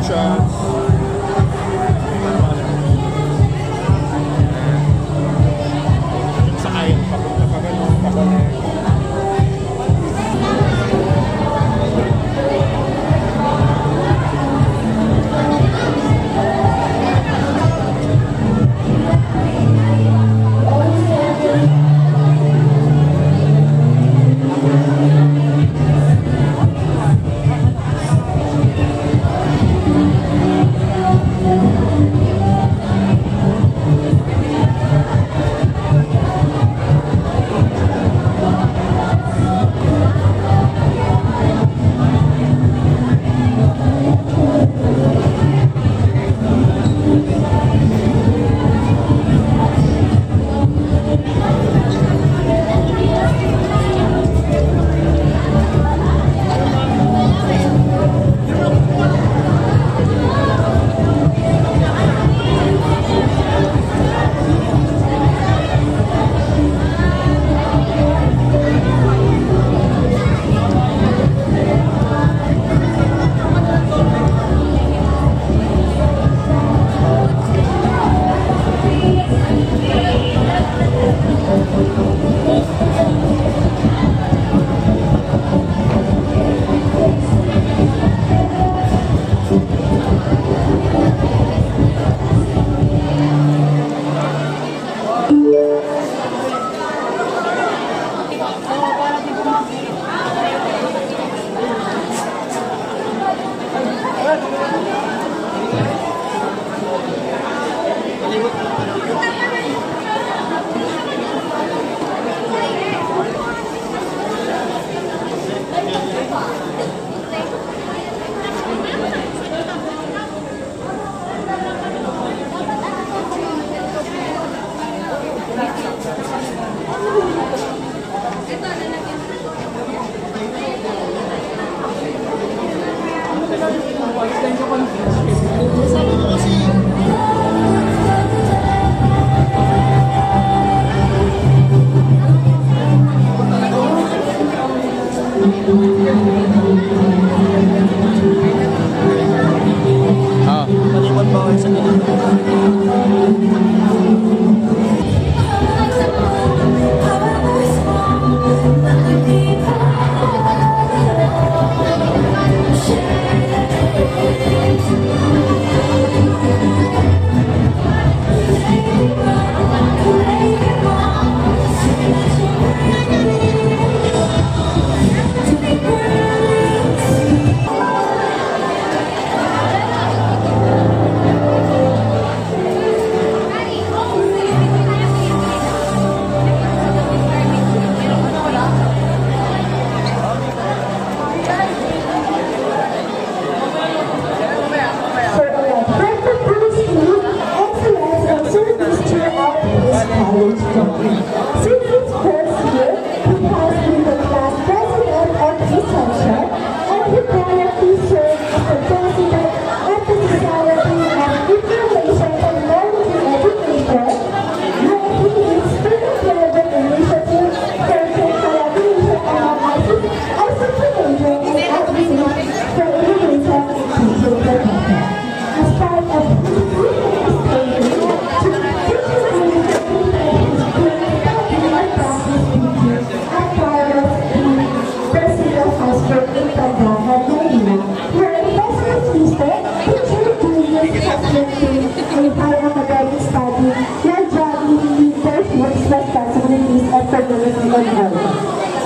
shots. Sakay, papunta pa ganun, pabalik.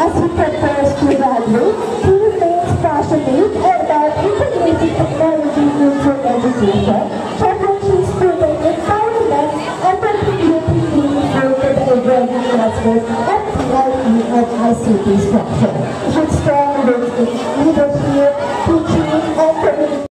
As he prepares to graduate, he remains passionate about integrating technology into education, championing student empowerment, and contributing meaningfully to the evolving classroom and reality of ICT structure. With strong leadership, teaching, and community.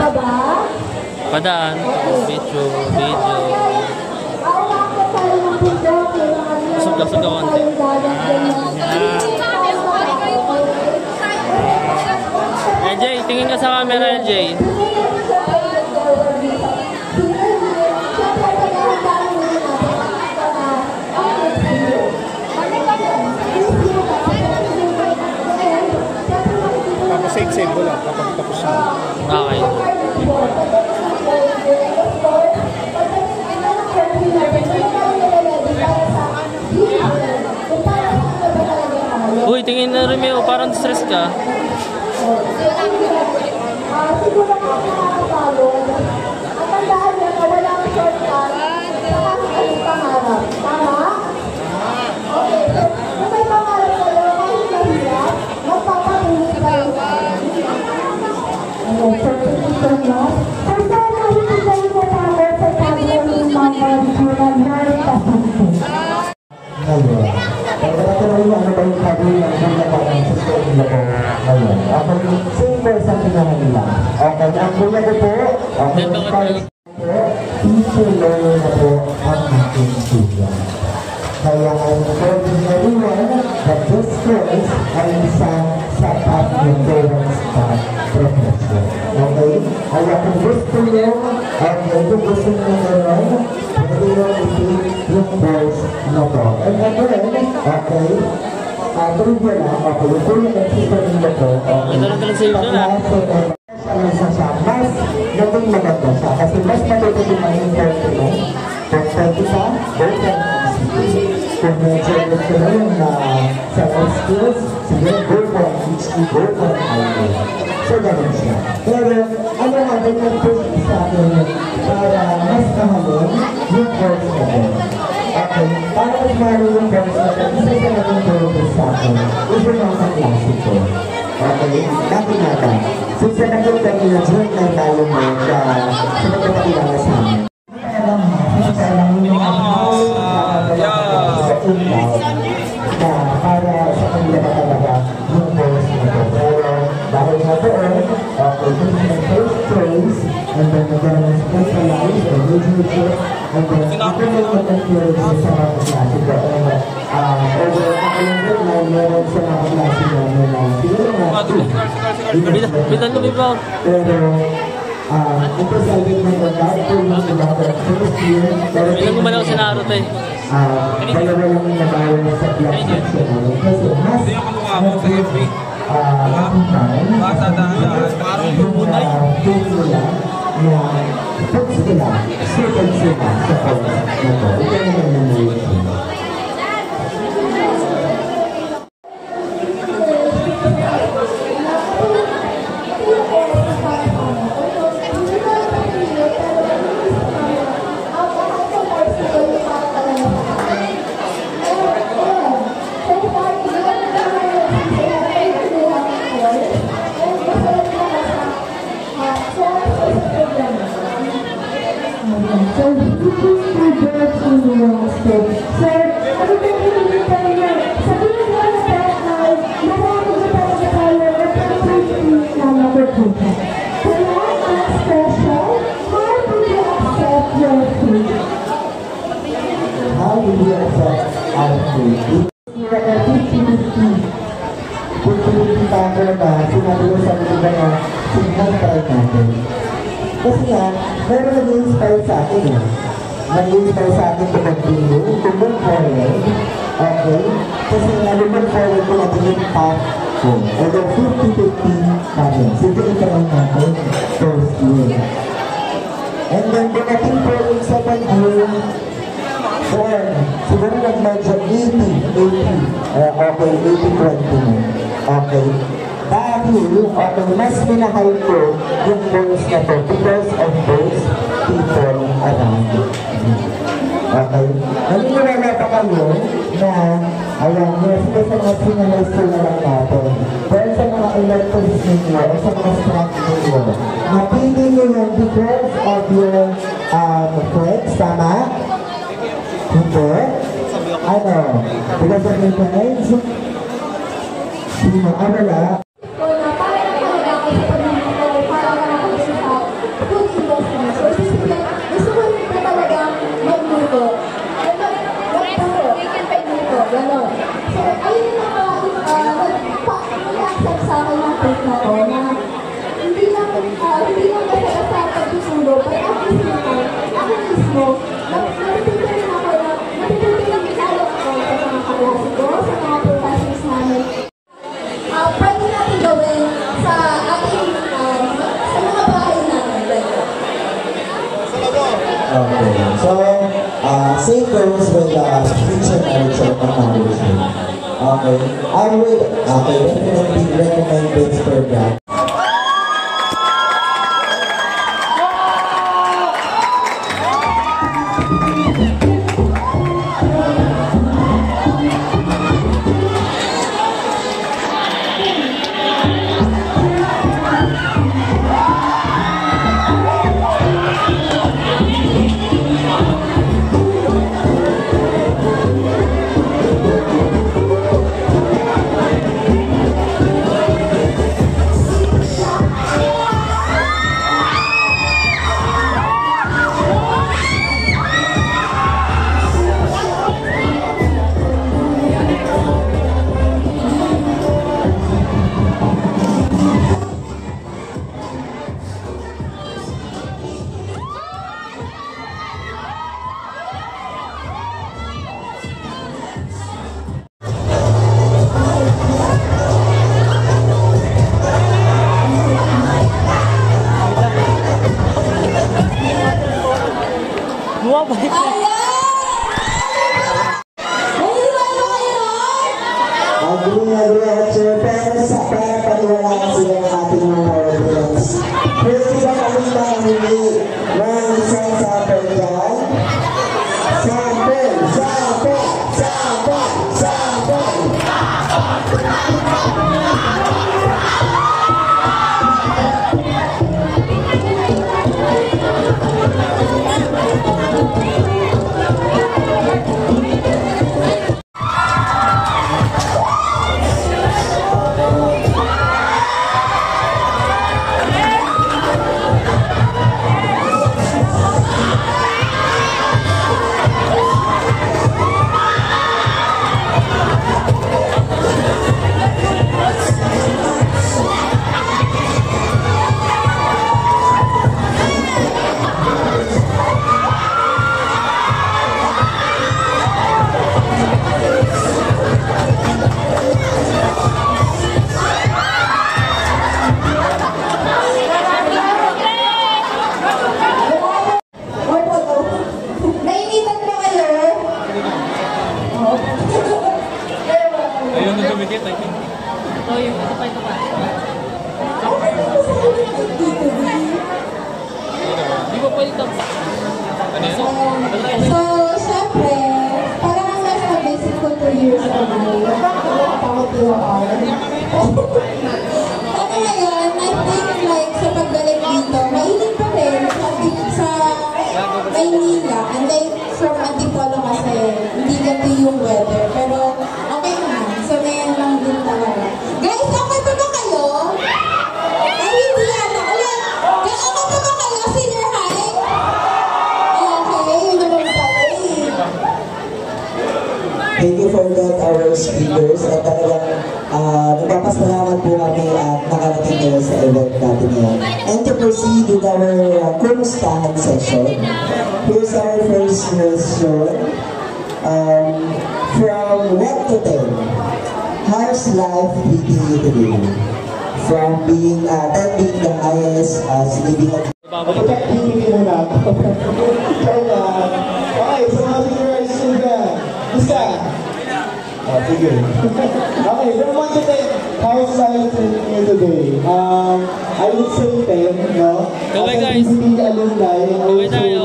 ka ba? Padaan. Video. Aawak ko tayo ng bundok. Lasog ka konti. LJ, tingin ka sa camera, LJ. Tapos save mo lang kapag tapos na. Okay. Uy, tingin na Romeo, parang stress ka. Siguro ka nakakapagod. At tandaan niya na walang shortcut sa kanyang pangarap. Tama? Okay. Kung may pangarap kayo, kahit mahirap, magpapatuloy kayo sa Kaya ang encouraging everyone that this course ay isang sapat na parents path profession. Okay? Kaya kung gusto nyo, kung gusto nyo gano'n, pwede nyo ipin yung course na to. And again, okay, trivia lang, okay, yung kuya ng sister nila ko, mas naging maganda siya kasi mas matutuloy ang important mo. Kung pwede ka, both ang kung medyo gusto na yung sa life skills, sige, go for an HD, go for an ID. So, ganun siya. Pero, ano nga din nag-push sa akin para mas mahalin yung course na din. Okay, para mas mahalin yung course na din, isa sa naging progress sa akin, is yung mga klase ko. Okay, dati nga ba? Since nakita niyo na joint na tayo mo sa nagpapakilala sa amin. Na para sa kanila na talaga yung course na ito. Pero dahil nga doon, okay, this is my first choice, and then nagkaroon ng specialized or major, and then ako na yung mag-encourage sa mga klase ko. Over ako yung good na meron sa mga klase namin na siguro nga pero emphasizing my God for yung first year. Ilang gumalaw si Naruto eh. Dalawa lang yung nabawa sa black section namin. Kasi mas nag-give time yung faith nila na put sila, suited sila sa course na to. Ito naman na may kasi nga, meron nag-inspire sa akin eh. Nag-inspire sa akin to continue, to move forward. Okay? Kasi nga, move forward ko natin yung path ko. Although 50-50 natin. Sige, ito lang natin. First year. And then, dumating po yung second year. Siguro nag-medyo 80. Okay, 80-20. Okay. Dahil, okay, mas minahal ko yung course na to because of those people around me. Okay? Naniniwala pa kayo na, ayan, sige sa mga sinalize ko na lang natin. Pero sa mga electors ninyo o sa mga strats ninyo, napili nyo yun because of your friends, tama? Hindi? Ano? Because of your friends? Sino? Wala? Okay. So, same goes with future marriage or non-marriage. Okay. I would definitely recommend this program. Bumabalik na. Agree, pero sa para paniwalaan sila ng ating mga audience. Pwede ba kami makamili ng isang sample dyan? Sample! Sample! Sample! Sample! Nainitan ba kayo? Ayun na dumikit, I think. Ito yung, ito pa. Di ba pwede tapos? Ano yun? So, syempre, parang ang nasa basic ko 2 years ago, nakakapagod yung Ako ngayon, I think like sa pagbalik dito, mainit pa rin sa Maynila. And then from Antipolo kasi, hindi ganito yung weather. Pero okay naman. So, ngayon lang din talaga. Guys, okay pa ba kayo? Ay, hindi ano. Ulit. Okay pa ba kayo? Senior high? Okay, yun naman pala eh. Thank you for that, our speakers. At talagang nagpapasalamat po kami at nakarating kayo sa event natin ngayon. And to proceed with our kumustahan session, here's our first question. From 1 to 10, how's life treating you today? From being 10 being the highest, living at Kapag hindi muna ako. Kaya, okay, sa mga senior high school ka, isa. Sige. Okay, from 1 to 10, how's life treating you today? I would say 10, no? Kaway, As a guys. PCT alumni, Kaway tayo.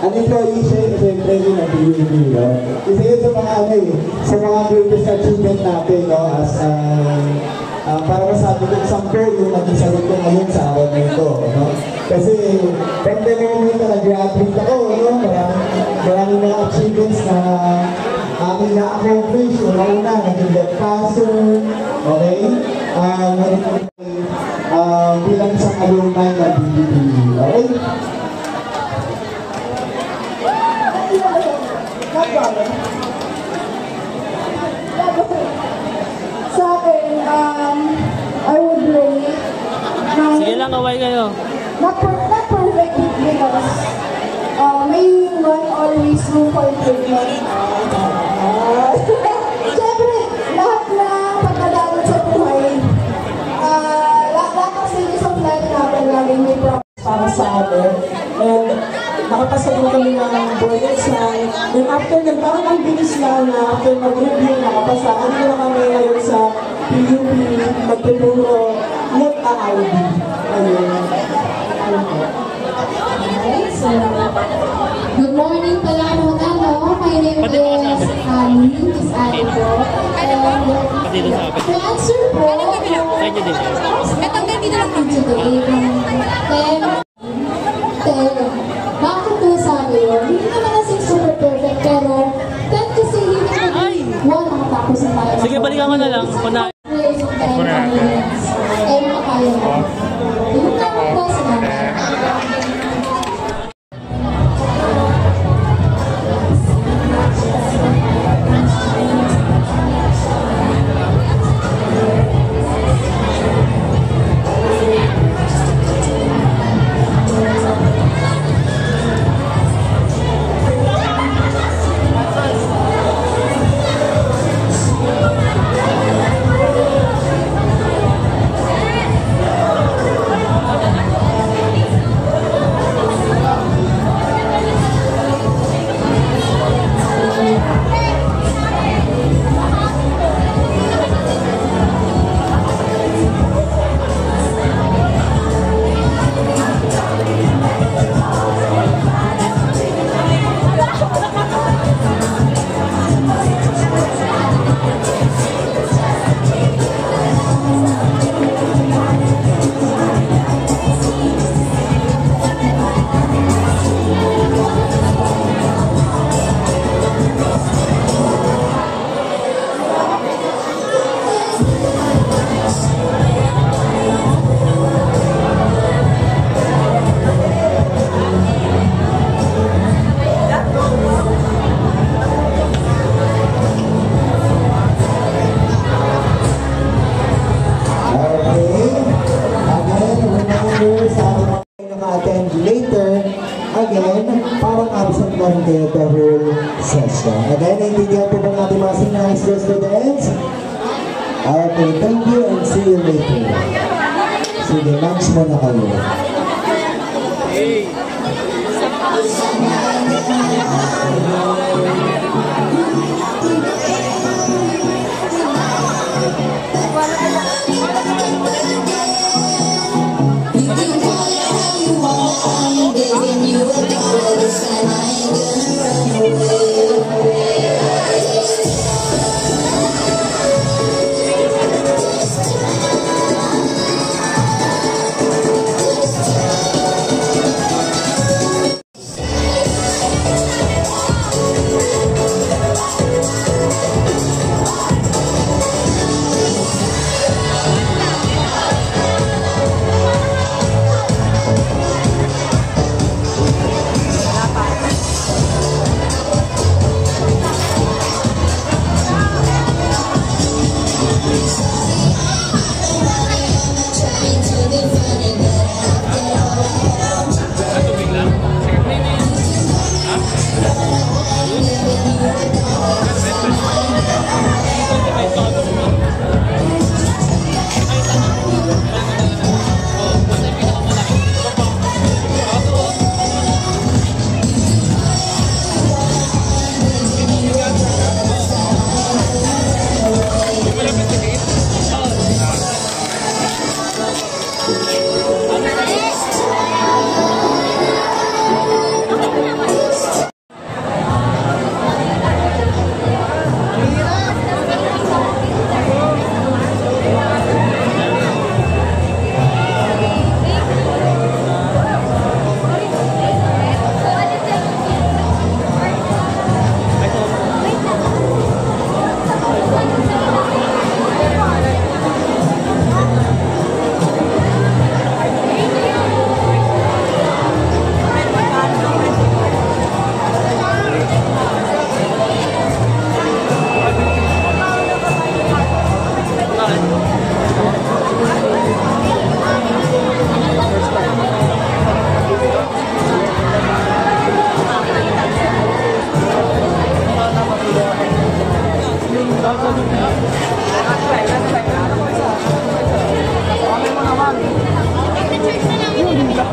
An employee siya, siyempre yun ang PUB, no? Isa yun sa mga sa mga greatest achievement natin, no? As para masabi ko 10 yung naging sagot ko ngayon sa araw na ito, no? Kasi from the moment na nag-graduate ako, no? Maraming mga achievements na aking na-accomplish. Una, naging debt passer, okay? Bilang isang alumni na BBB, okay? Sa akin, I would rate Sige lang, kaway kayo. not perfect because may one always room for improvement. Siyempre, lahat na pagkadalat sa buhay, lahat ng stages of life natin laging may problems para sa atin. nakapasagot kami ng board exam. Then after nun, parang ang bilis lang na after mag-review, nakapasa. Ano na kami ngayon sa PUP, magtuturo, not a-IB. Ayun. So, good morning pala muna, no? My name is Ali, Miss Ali po. And to answer po, bakit po sabi yun? Hindi naman nasing super perfect, pero 10 kasi hindi naman 1 nakatapos na tayo. Sige, balikan ko na lang. Eh, makakaya mo. Yung tawag po sa mga. The whole session. Again, naintindihan po ba natin mga senior school students? Okay, thank you and see you later. Sige, lunch mo na kayo.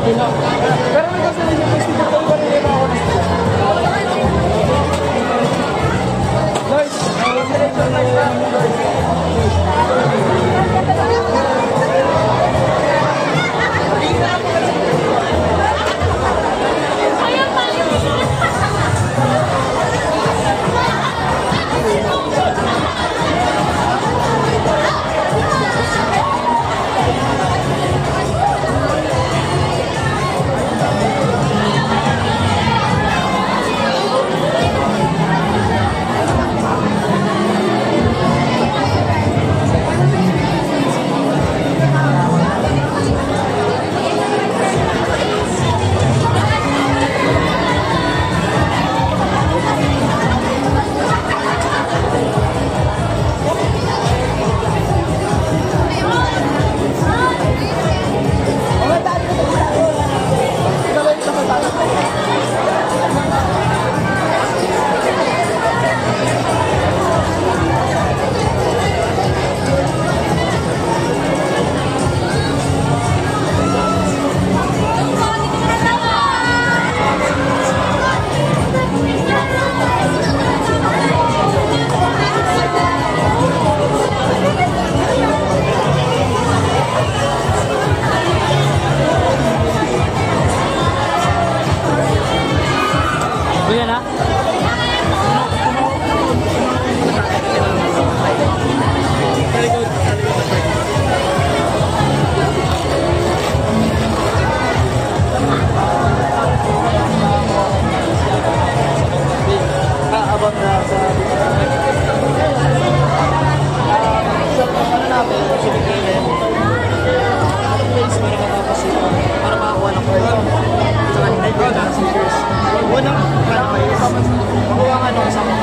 Pero may kasi sa kanila yung speakers. Unang, ano, makuha nga nung isang